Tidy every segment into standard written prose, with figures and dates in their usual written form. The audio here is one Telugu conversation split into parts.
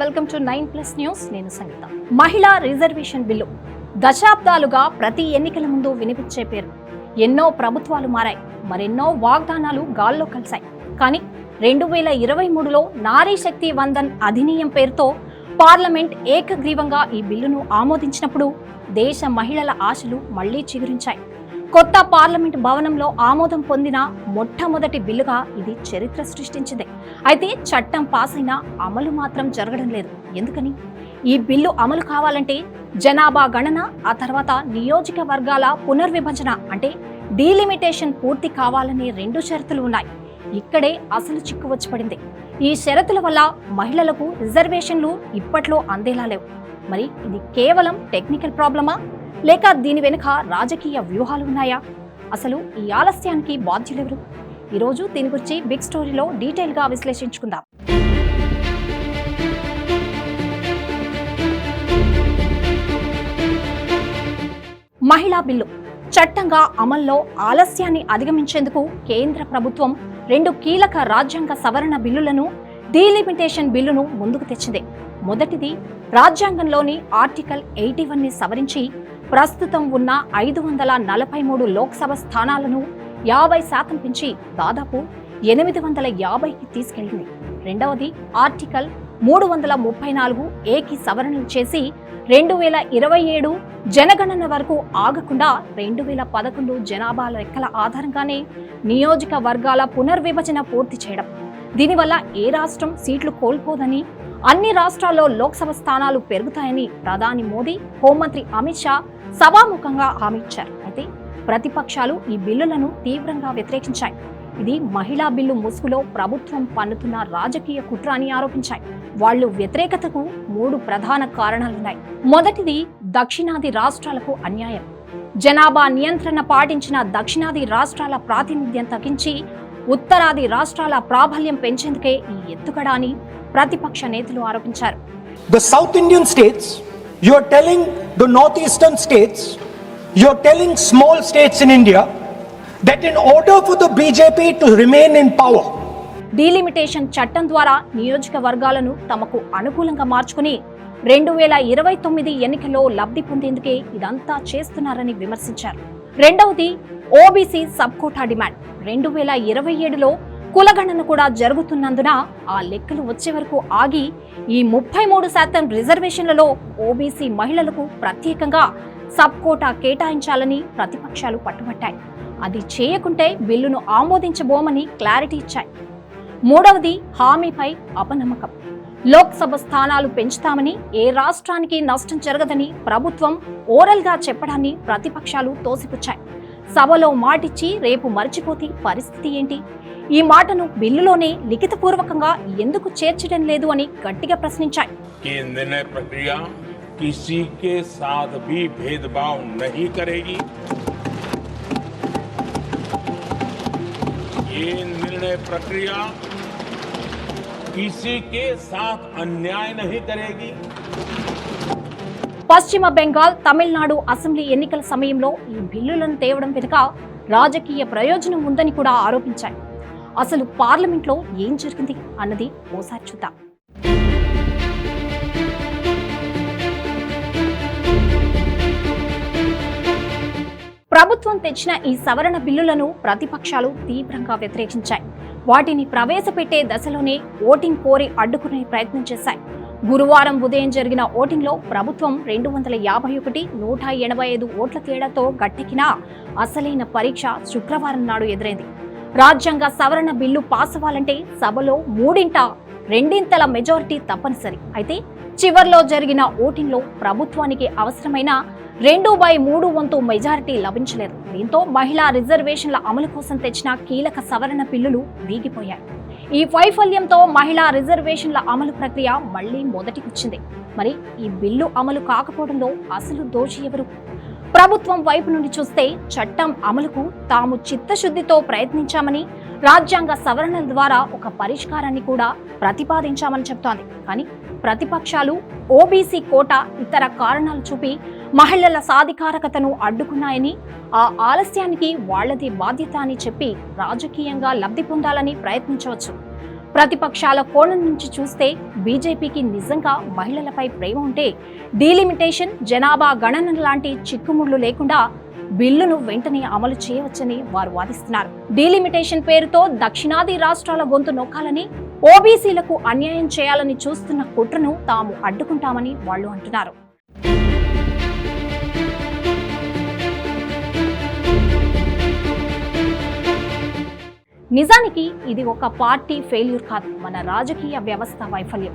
Welcome to 9+ news. నేను సంగీత. మహిళా రిజర్వేషన్ బిల్లు దశాబ్దాలుగా ప్రతి ఎన్నికల ముందు వినిపించే పేరు. ఎన్నో ప్రభుత్వాలు మారాయి, మరెన్నో వాగ్దానాలు గాల్లో కలిశాయి. కానీ 2023లో నారీ శక్తి వందన్ అధినియం పేరుతో పార్లమెంట్ ఏకగ్రీవంగా ఈ బిల్లును ఆమోదించినప్పుడు దేశ మహిళల ఆశలు మళ్లీ చిగురించాయి. కొత్త పార్లమెంట్ భవనంలో ఆమోదం పొందిన మొట్టమొదటి బిల్లుగా ఇది చరిత్ర సృష్టించింది. అయితే చట్టం పాస్ అయినా అమలు మాత్రం జరగడం లేదు. ఎందుకని? ఈ బిల్లు అమలు కావాలంటే జనాభా గణన, ఆ తర్వాత నియోజకవర్గాల పునర్విభజన అంటే డీలిమిటేషన్ పూర్తి కావాలనే 2 షరతులు ఉన్నాయి. ఇక్కడే అసలు చిక్కు వచ్చి పడింది. ఈ షరతుల వల్ల మహిళలకు రిజర్వేషన్లు ఇప్పట్లో అందేలా లేవు. మరి ఇది కేవలం టెక్నికల్ ప్రాబ్లమా, లేక దీని వెనుక రాజకీయ వ్యూహాలు ఉన్నాయా? అసలు ఈ ఆలస్యానికి బాధ్యులెవరు? ఈరోజు దీని గురించి బిగ్ స్టోరీలో డీటెయిల్గా విశ్లేషించుకుందాం. మహిళా బిల్లు చట్టంగా అమల్లో ఆలస్యాన్ని అధిగమించేందుకు కేంద్ర ప్రభుత్వం 2 కీలక రాజ్యాంగ సవరణ బిల్లులను, డీలిమిటేషన్ బిల్లును ముందుకు తెచ్చింది. మొదటిది రాజ్యాంగంలోని ఆర్టికల్ 81ని సవరించి ప్రస్తుతం ఉన్న 543 లోక్సభ స్థానాలను 50% పెంచి దాదాపు 850కి తీసుకెళ్లింది. రెండవది ఆర్టికల్ 334A సవరణలు చేసి 2027 జనగణన వరకు ఆగకుండా 2011 జనాభా లెక్కల ఆధారంగానే నియోజకవర్గాల పునర్విభజన పూర్తి చేయడం. దీనివల్ల ఏ రాష్ట్రం సీట్లు కోల్పోదని, అన్ని రాష్ట్రాల్లో లోక్సభ స్థానాలు పెరుగుతాయని ప్రధాని మోదీ, హోంమంత్రి అమిత్ షా సభాముఖంగా హామీ ఇచ్చారు. అయితే ప్రతిపక్షాలు ఈ బిల్లులను తీవ్రంగా వ్యతిరేకించాయి. ఇది మహిళా బిల్లు ముసుగులో ప్రభుత్వం పన్నుతున్న రాజకీయ కుట్ర అని ఆరోపించాయి. వాళ్లు వ్యతిరేకతకు 3 ప్రధాన కారణాలున్నాయి. మొదటిది దక్షిణాది రాష్ట్రాలకు అన్యాయం. జనాభా నియంత్రణ పాటించిన దక్షిణాది రాష్ట్రాల ప్రాతినిధ్యం తగ్గించి ఉత్తరాది రాష్ట్రాల ప్రాబల్యం పెంచేందుకే ఈ ఎత్తుగడ అని ప్రతిపక్ష నేతలు ఆరోపించారు. The South Indian states, you are telling the northeastern states, you are telling small states in India that in order for the BJP to remain in power, delimitation చట్టం ద్వారా నియోజకవర్గాలను తమకు అనుకూలంగా మార్చుకుని 2029 ఎన్నికల్లో లబ్ధి పొందేందుకే ఇదంతా చేస్తున్నారని విమర్శించారు. రెండవది ఓబీసీ సబ్ కోటా డిమాండ్. 2027లో కులగణన కూడా జరుగుతున్నందున ఆ లెక్కలు వచ్చే వరకు ఆగి ఈ 33% రిజర్వేషన్లలో ఓబీసీ మహిళలకు ప్రత్యేకంగా సబ్ కోటా కేటాయించాలని ప్రతిపక్షాలు పట్టుబట్టాయి. అది చేయకుంటే బిల్లును ఆమోదించబోమని క్లారిటీ ఇచ్చాయి. మూడవది హామీపై అపనమ్మకం. లోక్సభ స్థానాలు పెంచుతామని, ఏ రాష్ట్రానికి నష్టం జరగదని ప్రభుత్వం ఓరల్గా చెప్పడాన్ని ప్రతిపక్షాలు తోసిపుచ్చాయి. సభలో మాటిచ్చి రేపు మర్చిపోతే పరిస్థితి ఏంటి? ఈ మాటను బిల్లులోనే లిఖితపూర్వకంగా ఎందుకు చేర్చడం లేదు అని గట్టిగా ప్రశ్నించాయి. ये निर्णय प्रक्रिया किसी के साथ भी भेदभाव नहीं करेगी. ये निर्णय प्रक्रिया किसी के साथ अन्याय नहीं करेगी. పశ్చిమ బెంగాల్, తమిళనాడు అసెంబ్లీ ఎన్నికల సమయంలో ఈ బిల్లులను తేవడం వెనుక రాజకీయ ప్రయోజనం ఉందని కూడా ఆరోపించాయి. అసలు పార్లమెంట్లో ఏం జరిగింది అన్నది ఓసారి చూద్దాం. ప్రభుత్వం తెచ్చిన ఈ సవరణ బిల్లులను ప్రతిపక్షాలు తీవ్రంగా వ్యతిరేకించాయి. వాటిని ప్రవేశపెట్టే దశలోనే ఓటింగ్ కోరి అడ్డుకునే ప్రయత్నం చేశాయి. గురువారం ఉదయం జరిగిన ఓటింగ్లో ప్రభుత్వం 251, 185 ఓట్ల తేడాతో గట్టెక్కినా అసలైన పరీక్ష శుక్రవారం నాడు ఎదురైంది. రాజ్యాంగ సవరణ బిల్లు పాస్ అవ్వాలంటే సభలో 2/3 మెజారిటీ తప్పనిసరి. అయితే చివర్లో జరిగిన ఓటింగ్లో ప్రభుత్వానికి అవసరమైన 2/3 వంతు మెజారిటీ లభించలేదు. దీంతో మహిళా రిజర్వేషన్ల అమలు కోసం తెచ్చిన కీలక సవరణ బిల్లులు వీగిపోయాయి. ఈ వైఫల్యంతో మహిళా రిజర్వేషన్ల అమలు ప్రక్రియ మళ్లీ మొదటికొచ్చింది. మరి ఈ బిల్లు అమలు కాకపోవడంలో అసలు దోషి ఎవరు? ప్రభుత్వం వైపు నుండి చూస్తే చట్టం అమలుకు తాము చిత్తశుద్ధితో ప్రయత్నించామని, రాజ్యాంగ సవరణల ద్వారా ఒక పరిష్కారాన్ని కూడా ప్రతిపాదించామని చెప్తోంది. కానీ ప్రతిపక్షాలు ఓబీసీ కోటా, ఇతర కారణాలు చూపి మహిళల సాధికారకతను అడ్డుకున్నాయని, ఆ ఆలస్యానికి వాళ్లది బాధ్యత అని చెప్పి రాజకీయంగా లబ్ధి పొందాలని ప్రయత్నించవచ్చు. ప్రతిపక్షాల కోణం నుంచి చూస్తే బీజేపీకి నిజంగా మహిళలపై ప్రేమ ఉంటే డీలిమిటేషన్, జనాభా గణన లాంటి చిక్కుముళ్లు లేకుండా బిల్లును వెంటనే అమలు చేయవచ్చని వారు వాదిస్తున్నారు. డీలిమిటేషన్ పేరుతో దక్షిణాది రాష్ట్రాల గొంతు నొక్కాలని, ఓబీసీలకు అన్యాయం చేయాలని చూస్తున్న కుట్రను తాము అడ్డుకుంటామని వాళ్ళు అంటున్నారు. నిజానికి ఇది ఒక పార్టీ ఫెయిల్యూర్ కాదు, మన రాజకీయ వ్యవస్థ వైఫల్యం.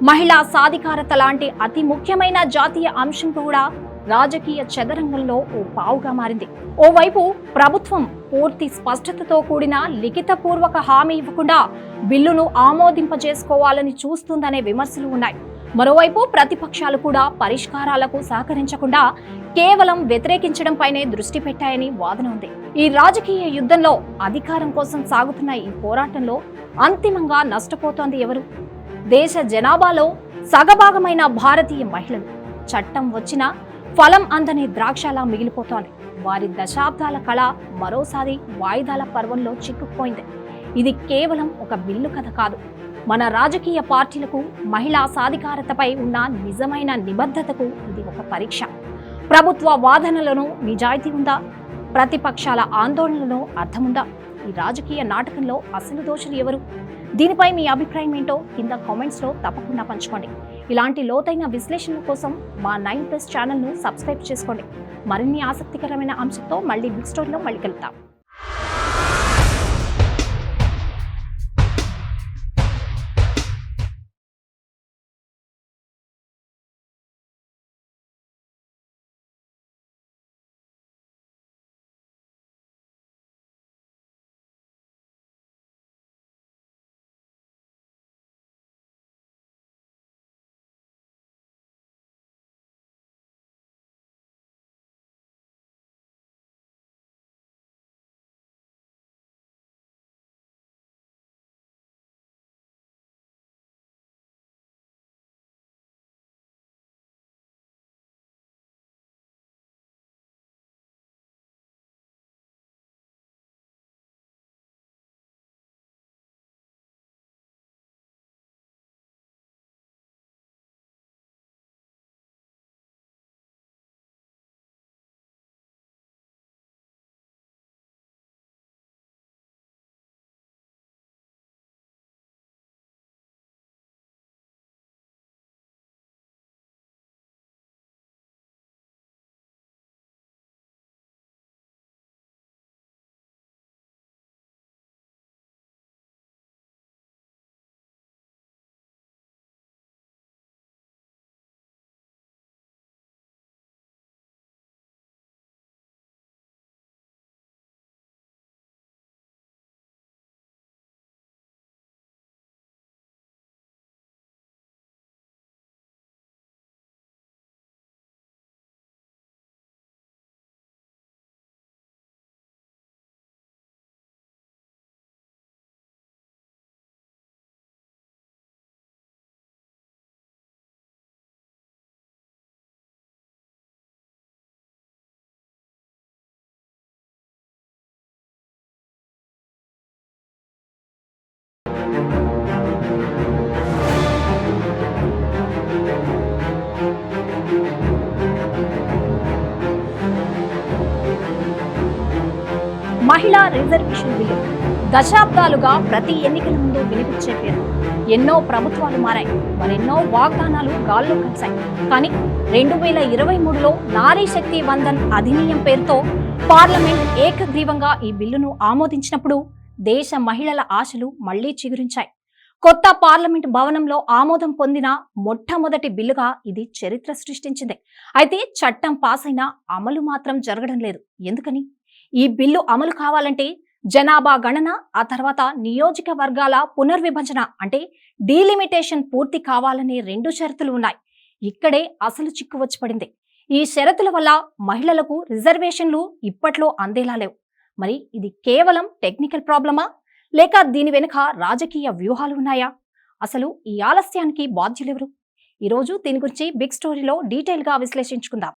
మహిళా సాధికారత లాంటి అతి ముఖ్యమైన జాతీయ అంశం కూడా రాజకీయ చదరంగంలో ఓ పావుగా మారింది. ఓవైపు ప్రభుత్వం పూర్తి స్పష్టతతో కూడిన లిఖితపూర్వక హామీ ఇవ్వకుండా బిల్లును ఆమోదింపజేసుకోవాలని చూస్తుందనే విమర్శలు ఉన్నాయి. మరోవైపు ప్రతిపక్షాలు కూడా పరిష్కారాలకు సహకరించకుండా కేవలం వ్యతిరేకించడంపైనే దృష్టి పెట్టాయని వాదన ఉంది. ఈ రాజకీయ యుద్ధంలో అధికారం కోసం సాగుతున్న ఈ పోరాటంలో అంతిమంగా నష్టపోతోంది ఎవరు? దేశ జనాభాలో సగభాగమైన భారతీయ మహిళలు. చట్టం వచ్చినా ఫలం అందని ద్రాక్షలా మిగిలిపోతోంది. వారి దశాబ్దాల కళ మరోసారి వాయిదాల పర్వంలో చిక్కుకుపోయింది. ఇది కేవలం ఒక బిల్లు కథ కాదు, మన రాజకీయ పార్టీలకు మహిళా సాధికారతపై ఉన్న నిజమైన నిబద్ధతకు ఇది ఒక పరీక్ష. ప్రభుత్వ వాదనలను నిజాయితీ ఉందా? ప్రతిపక్షాల ఆందోళనలను అర్థముందా? ఈ రాజకీయ నాటకంలో అసలు దోషులు ఎవరు? దీనిపై మీ అభిప్రాయం ఏంటో కింద కామెంట్స్లో తప్పకుండా పంచుకోండి. ఇలాంటి లోతైన విశ్లేషణల కోసం మా 9+ ఛానల్ను సబ్స్క్రైబ్ చేసుకోండి. మరిన్ని ఆసక్తికరమైన అంశంతో మళ్ళీ బిగ్ స్టోరీలో మళ్ళీ కలుద్దాం. మహిళా రిజర్వేషన్ బిల్లు దశాబ్దాలుగా ప్రతి ఎన్నికల ముందు వినిపించే పేరు. ఎన్నో ప్రభుత్వాలు మారాయి, మరెన్నో వాగ్దానాలు గాల్లో కలిశాయి. కానీ 2023లో నారీ శక్తి వందన్ అధినియం పేరుతో పార్లమెంట్ ఏకగ్రీవంగా ఈ బిల్లును ఆమోదించినప్పుడు దేశ మహిళల ఆశలు మళ్లీ చిగురించాయి. కొత్త పార్లమెంట్ భవనంలో ఆమోదం పొందిన మొట్టమొదటి బిల్లుగా ఇది చరిత్ర సృష్టించింది. అయితే చట్టం పాస్ అయినా అమలు మాత్రం జరగడం లేదు. ఎందుకని? ఈ బిల్లు అమలు కావాలంటే జనాభా గణన, ఆ తర్వాత నియోజకవర్గాల పునర్విభజన అంటే డీలిమిటేషన్ పూర్తి కావాలనే 2 షరతులు ఉన్నాయి. ఇక్కడే అసలు చిక్కు వచ్చి పడింది. ఈ షరతుల వల్ల మహిళలకు రిజర్వేషన్లు ఇప్పట్లో అందేలా లేవు. మరి ఇది కేవలం టెక్నికల్ ప్రాబ్లమా, లేక దీని వెనుక రాజకీయ వ్యూహాలు ఉన్నాయా? అసలు ఈ ఆలస్యానికి బాధ్యులెవరు? ఈరోజు దీని గురించి బిగ్ స్టోరీలో డీటెయిల్గా విశ్లేషించుకుందాం.